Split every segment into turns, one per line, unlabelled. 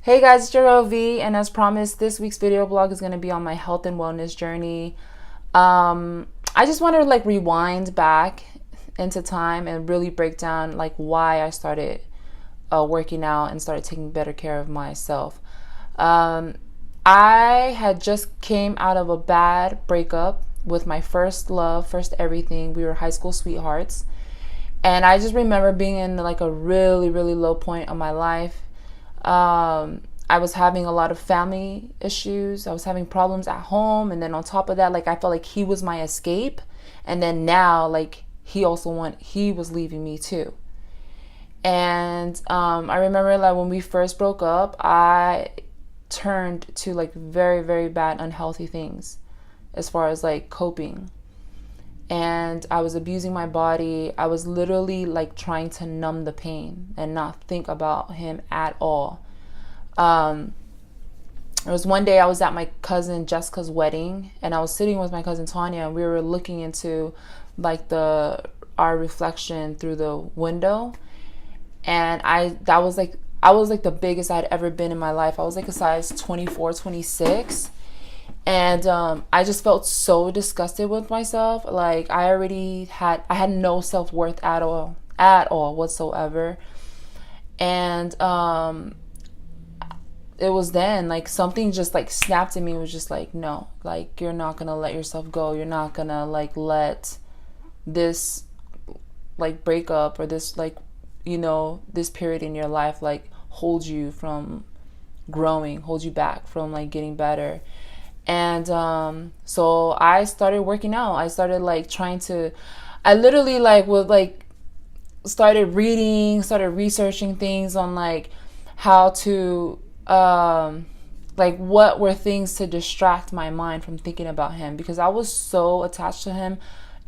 Hey guys, it's your V, and as promised, this week's video blog is going to be on my health and wellness journey. I just want to rewind back into time and really break down why I started working out and started taking better care of myself. Um, I had just came out of a bad breakup with my first love, first everything. We were high school sweethearts, and I just remember being in a really, really low point of my life. I was having a lot of family issues. I was having problems at home, and then on top of that, I felt like he was my escape, and then now he was leaving me too. And I remember when we first broke up, I turned to very, very bad, unhealthy things as far as coping. And I was abusing my body. I was literally trying to numb the pain and not think about him at all. Um, it was one day I was at my cousin Jessica's wedding, and I was sitting with my cousin Tanya, and we were looking into the our reflection through the window, and I was the biggest I'd ever been in my life. I was a size 24, 26. And I just felt so disgusted with myself. I had no self-worth at all whatsoever. And it was then something just snapped in me. It was just no, you're not gonna let yourself go. You're not gonna let this breakup or this this period in your life hold you from growing, hold you back from getting better. And so I started working out. I started trying to, I literally would started reading, started researching things on how to what were things to distract my mind from thinking about him, because I was so attached to him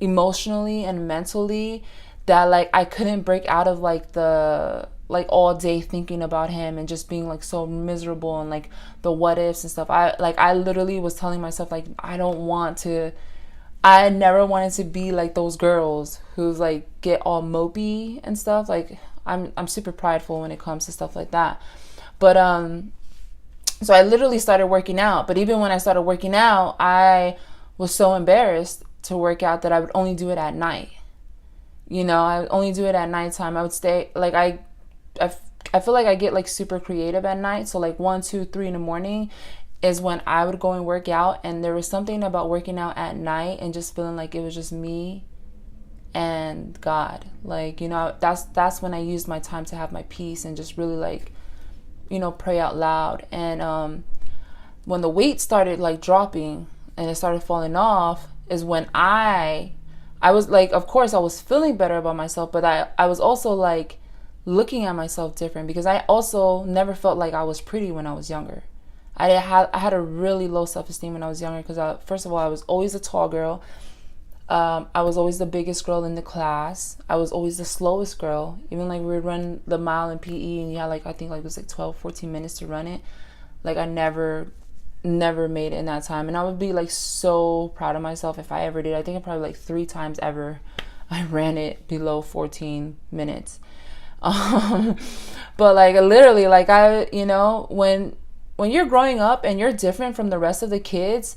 emotionally and mentally that I couldn't break out of the all day thinking about him and just being so miserable and the what ifs and stuff. I literally was telling myself I don't want to, I never wanted to be those girls who's get all mopey and stuff. I'm super prideful when it comes to stuff like that. But so I literally started working out. But even when I started working out, I was so embarrassed to work out that I would only do it at night. I would only do it at nighttime. I would stay I feel I get super creative at night. So 1, 2, 3 in the morning is when I would go and work out. And there was something about working out at night and just feeling it was just me and God. That's when I used my time to have my peace and just really pray out loud. And when the weight started dropping and it started falling off is when I was of course I was feeling better about myself, but I was also looking at myself different, because I also never felt like I was pretty when I was younger. I had a really low self-esteem when I was younger, because first of all, I was always a tall girl. I was always the biggest girl in the class. I was always the slowest girl. Even we would run the mile in PE, and you had I think it was 12, 14 minutes to run it. I never made it in that time, and I would be so proud of myself if I ever did. I think I probably 3 times ever I ran it below 14 minutes. But literally I when you're growing up and you're different from the rest of the kids,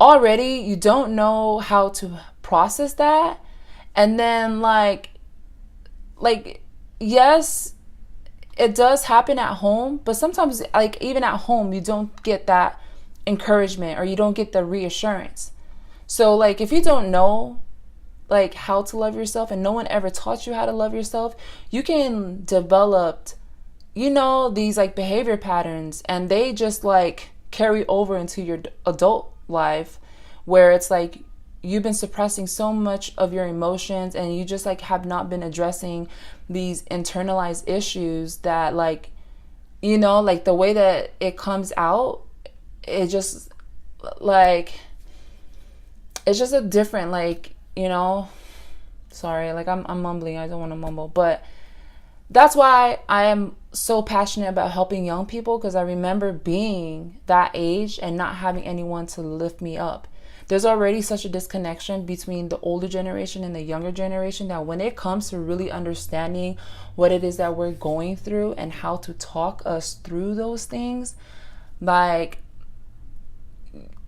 already you don't know how to process that. And then yes, it does happen at home, but sometimes even at home you don't get that encouragement, or you don't get the reassurance. So if you don't know how to love yourself, and no one ever taught you how to love yourself, you can develop these behavior patterns, and they just carry over into your adult life, where it's you've been suppressing so much of your emotions, and you just have not been addressing these internalized issues that the way that it comes out, it just it's just a different sorry, I'm mumbling. I don't want to mumble, but that's why I am so passionate about helping young people, because I remember being that age and not having anyone to lift me up. there's already such a disconnection between the older generation and the younger generation that when it comes to really understanding what it is that we're going through and how to talk us through those things, like,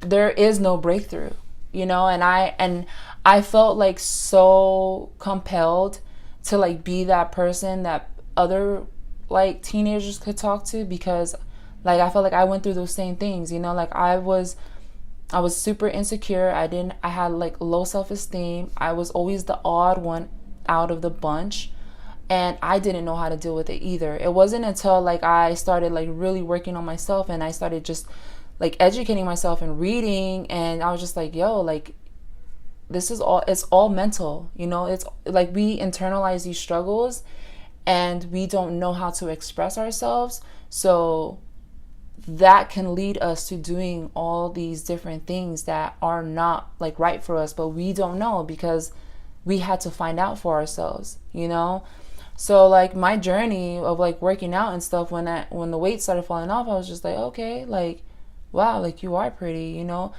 there is no breakthrough, you know. And I felt like so compelled to like be that person that other like teenagers could talk to, because like I felt like I went through those same things, you know. Like I was super insecure. I had like low self-esteem. I was always the odd one out of the bunch, and I didn't know how to deal with it either. It wasn't until like I started like really working on myself and I started just like educating myself and reading, and I was just like, yo, like, it's all mental, you know. It's like we internalize these struggles and we don't know how to express ourselves, so that can lead us to doing all these different things that are not like right for us, but we don't know because we had to find out for ourselves, you know. So like my journey of like working out and stuff, when the weight started falling off, I was just like, okay, like, wow, like you are pretty, you know.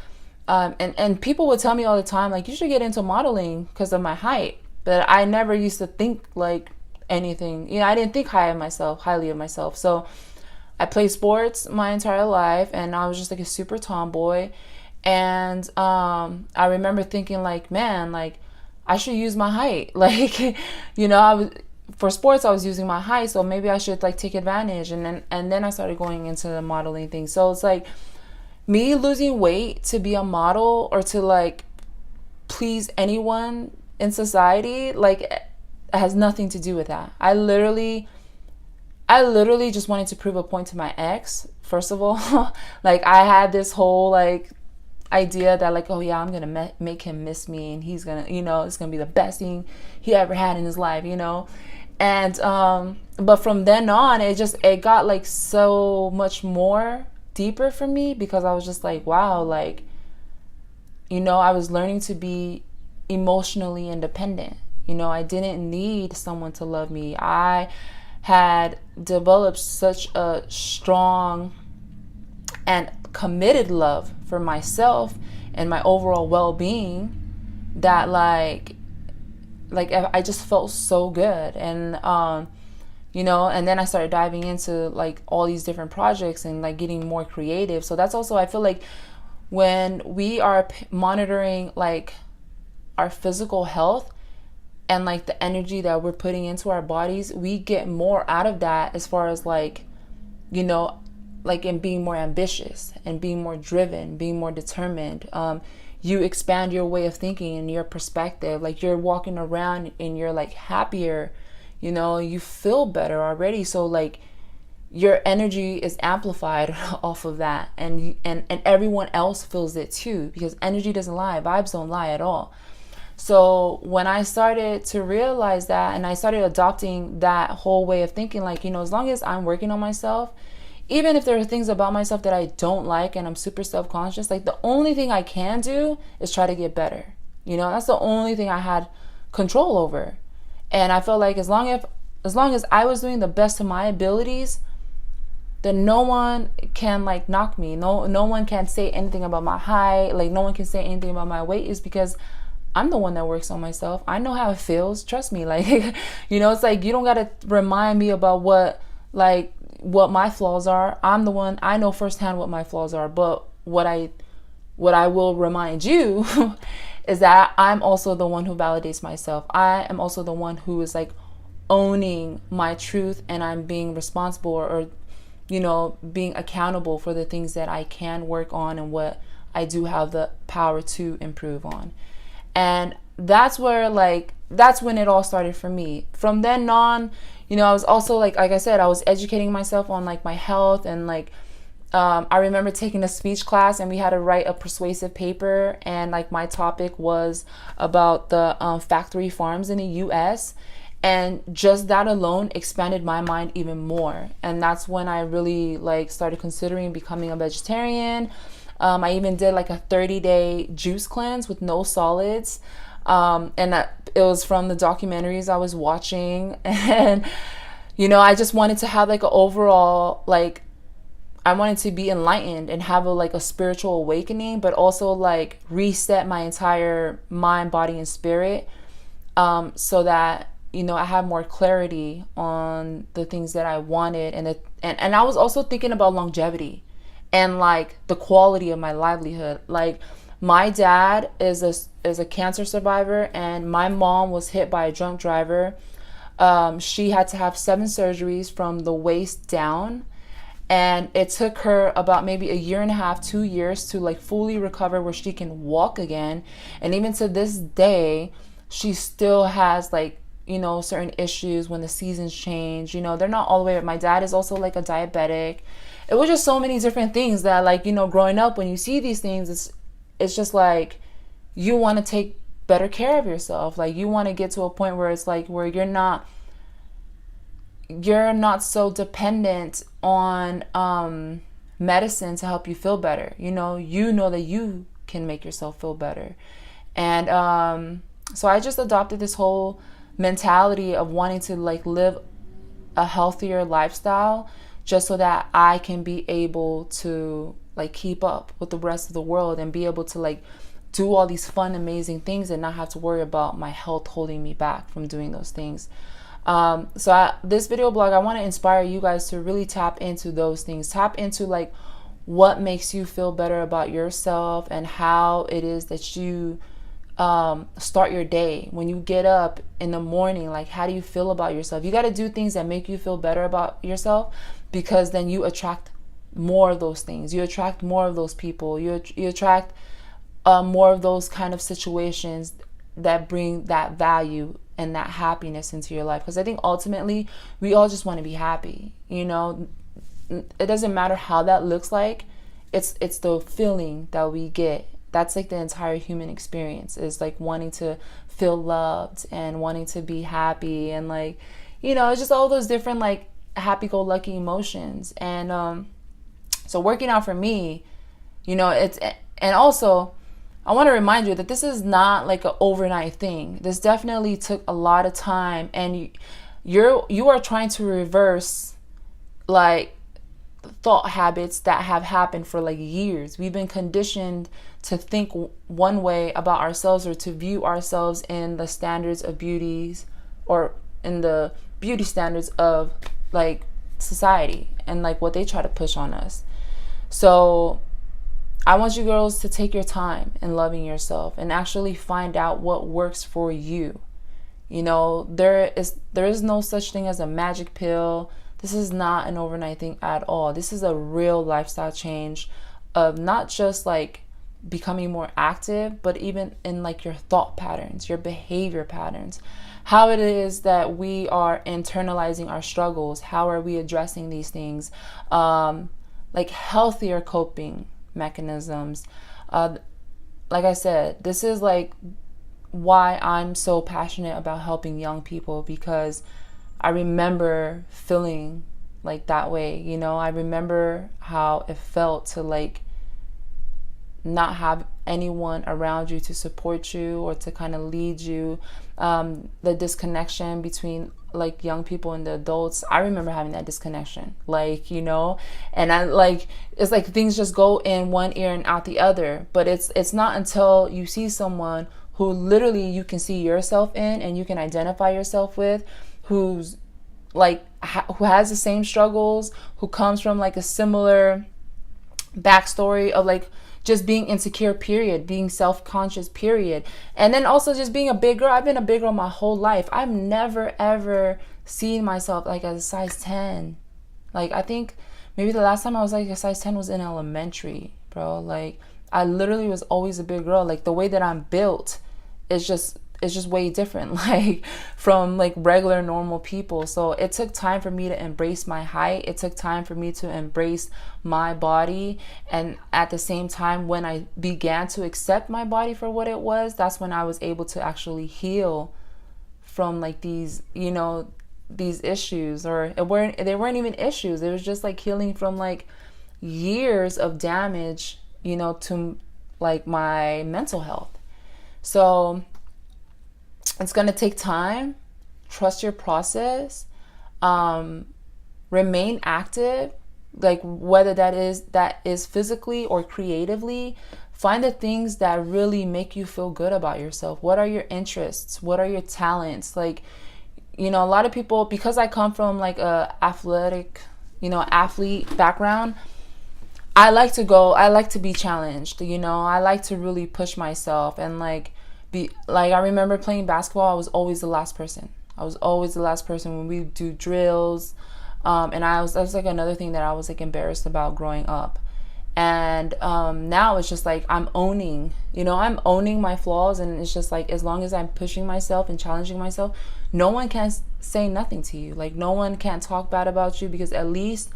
And people would tell me all the time, like, you should get into modeling because of my height. But I never used to think like anything, you know. I didn't think highly of myself. So I played sports my entire life, and I was just like a super tomboy. And I remember thinking like, man, like I should use my height. Like, you know, for sports I was using my height, so maybe I should like take advantage. And then I started going into the modeling thing. So it's like me losing weight to be a model or to like please anyone in society, like, it has nothing to do with that. I literally just wanted to prove a point to my ex, first of all. Like, I had this whole like idea that like, oh yeah, I'm gonna make him miss me, and he's gonna, you know, it's gonna be the best thing he ever had in his life, you know. And but from then on, it got like so much more deeper for me, because I was just like, wow, like, you know, I was learning to be emotionally independent. You know, I didn't need someone to love me. I had developed such a strong and committed love for myself and my overall well-being that like I just felt so good. And you know, and then I started diving into like all these different projects and like getting more creative. So that's also, I feel like when we are monitoring like our physical health and like the energy that we're putting into our bodies, we get more out of that as far as like, you know, like in being more ambitious and being more driven, being more determined. You expand your way of thinking and your perspective. Like, you're walking around and you're like happier, you know, you feel better already. So like your energy is amplified off of that, and everyone else feels it too, because energy doesn't lie, vibes don't lie at all. So when I started to realize that, and I started adopting that whole way of thinking, like, you know, as long as I'm working on myself, even if there are things about myself that I don't like and I'm super self-conscious, like, the only thing I can do is try to get better. You know, that's the only thing I had control over. And I felt like as long as I was doing the best of my abilities, then no one can like knock me. No one can say anything about my height. Like, no one can say anything about my weight, is because I'm the one that works on myself. I know how it feels. Trust me. Like, you know, it's like, you don't got to remind me about what my flaws are. I'm the one, I know firsthand what my flaws are. But what I will remind you is that I'm also the one who validates myself. I am also the one who is like owning my truth, and I'm being responsible, or, you know, being accountable for the things that I can work on and what I do have the power to improve on. And that's when it all started for me. From then on, you know, I was also like I said, I was educating myself on like my health, and like I remember taking a speech class, and we had to write a persuasive paper, and like my topic was about the factory farms in the US. And just that alone expanded my mind even more. And that's when I really like started considering becoming a vegetarian. I even did like a 30-day juice cleanse with no solids. It was from the documentaries I was watching. And, you know, I just wanted to have like an overall like I wanted to be enlightened and have a spiritual awakening, but also like reset my entire mind, body, and spirit, so that I have more clarity on the things that I wanted, and I was also thinking about longevity and like the quality of my livelihood. Like my dad is a cancer survivor, and my mom was hit by a drunk driver. She had to have 7 surgeries from the waist down, and it took her about maybe a year and a half, 2 years to like fully recover where she can walk again. And even to this day, she still has like certain issues when the seasons change. They're not all the way. My dad is also like a diabetic. It was just so many different things that like growing up, when you see these things, it's just like you want to take better care of yourself. Like you want to get to a point where it's like where you're not so dependent on medicine to help you feel better. You know that you can make yourself feel better. And so I just adopted this whole mentality of wanting to like live a healthier lifestyle, just so that I can be able to like keep up with the rest of the world and be able to like do all these fun, amazing things and not have to worry about my health holding me back from doing those things. This video blog, I want to inspire you guys to really tap into those things. Tap into like what makes you feel better about yourself and how it is that you start your day. When you get up in the morning, like how do you feel about yourself? You got to do things that make you feel better about yourself, because then you attract more of those things. You attract more of those people. You attract more of those kind of situations that bring that value and that happiness into your life. Because I think ultimately we all just want to be happy. It doesn't matter how that looks like. It's the feeling that we get. That's like the entire human experience, is like wanting to feel loved and wanting to be happy, and like it's just all those different like happy-go-lucky emotions. And so working out for me, it's, and also I want to remind you that this is not like an overnight thing. This definitely took a lot of time, and you are trying to reverse like thought habits that have happened for like years. We've been conditioned to think one way about ourselves, or to view ourselves in the standards of beauties, or in the beauty standards of like society and like what they try to push on us. So I want you girls to take your time in loving yourself and actually find out what works for you. There is no such thing as a magic pill. This is not an overnight thing at all. This is a real lifestyle change of not just like becoming more active, but even in like your thought patterns, your behavior patterns, how it is that we are internalizing our struggles. How are we addressing these things? Like healthier coping mechanisms. Like I said, this is like why I'm so passionate about helping young people, because I remember feeling like that way. I remember how it felt to like not have anyone around you to support you or to kind of lead you. The disconnection between like young people and the adults, I remember having that disconnection, and I like, it's like things just go in one ear and out the other. But it's not until you see someone who literally you can see yourself in and you can identify yourself with, who's like who has the same struggles, who comes from like a similar backstory of like just being insecure, period, being self-conscious, period, and then also just being a big girl. I've been a big girl my whole life. I've never ever seen myself like as a size 10. Like I think maybe the last time I was like a size 10 was in elementary, bro. Like I literally was always a big girl. Like the way that I'm built is just way different, like from like regular normal people. So it took time for me to embrace my height. It took time for me to embrace my body. And at the same time, when I began to accept my body for what it was, that's when I was able to actually heal from like these issues. Or they weren't even issues. It was just like healing from like years of damage, to like my mental health. So it's going to take time. Trust your process. Remain active, like whether that is physically or creatively. Find the things that really make you feel good about yourself. What are your interests? What are your talents? Like, a lot of people, because I come from like a athletic, athlete background, I like to be challenged, I like to really push myself and like be like, I remember playing basketball, I was always the last person. I was always the last person when we do drills. And that was like another thing that I was like embarrassed about growing up. And now it's just like I'm owning my flaws, and it's just like, as long as I'm pushing myself and challenging myself, no one can say nothing to you. Like, no one can talk bad about you, because at least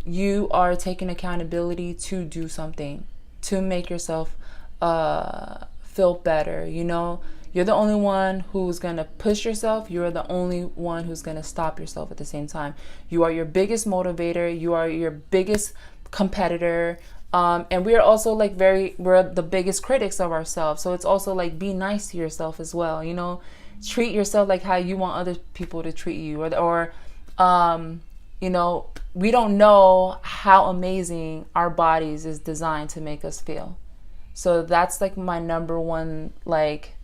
you are taking accountability to do something to make yourself feel better. You're the only one who's going to push yourself. You're the only one who's going to stop yourself at the same time. You are your biggest motivator. You are your biggest competitor. And we are also like we're the biggest critics of ourselves. So it's also like, be nice to yourself as well. Treat yourself like how you want other people to treat you, or we don't know how amazing our bodies is designed to make us feel. So that's like my number one like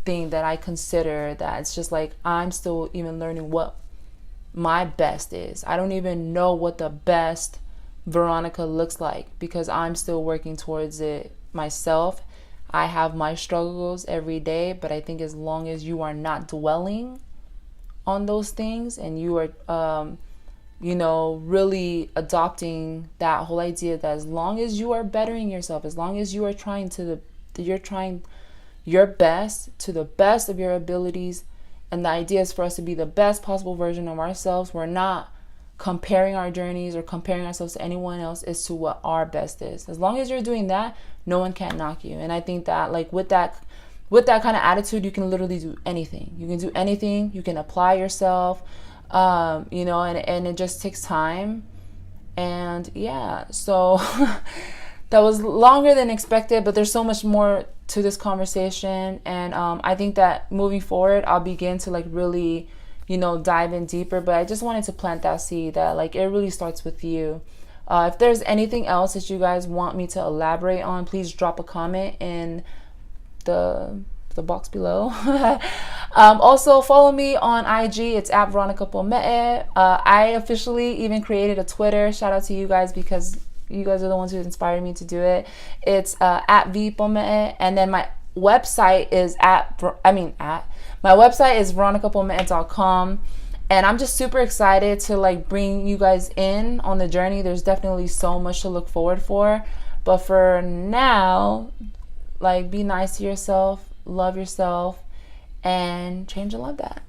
thing that I consider, that it's just like, I'm still even learning what my best is. I don't even know what the best Veronica looks like, because I'm still working towards it myself. I have my struggles every day, but I think as long as you are not dwelling on those things, and you are really adopting that whole idea that as long as you are bettering yourself, as long as you are trying your best to the best of your abilities, and the idea is for us to be the best possible version of ourselves. We're not comparing our journeys or comparing ourselves to anyone else as to what our best is. As long as you're doing that, no one can knock you. And I think that like with that kind of attitude, you can literally do anything. You can do anything. You can apply yourself. And it just takes time. And yeah, so that was longer than expected, but there's so much more to this conversation. And I think that moving forward, I'll begin to like really, dive in deeper. But I just wanted to plant that seed that like, it really starts with you. If there's anything else that you guys want me to elaborate on, please drop a comment in the box below. Also follow me on IG. It's at Veronica Pomee. I officially even created a Twitter. Shout out to you guys, because you guys are the ones who inspired me to do it. It's at V Pomee. And then my website is my website is veronicapomee.com. And I'm just super excited to like bring you guys in on the journey. There's definitely so much to look forward for. But for now, like, be nice to yourself, love yourself, and change and love that.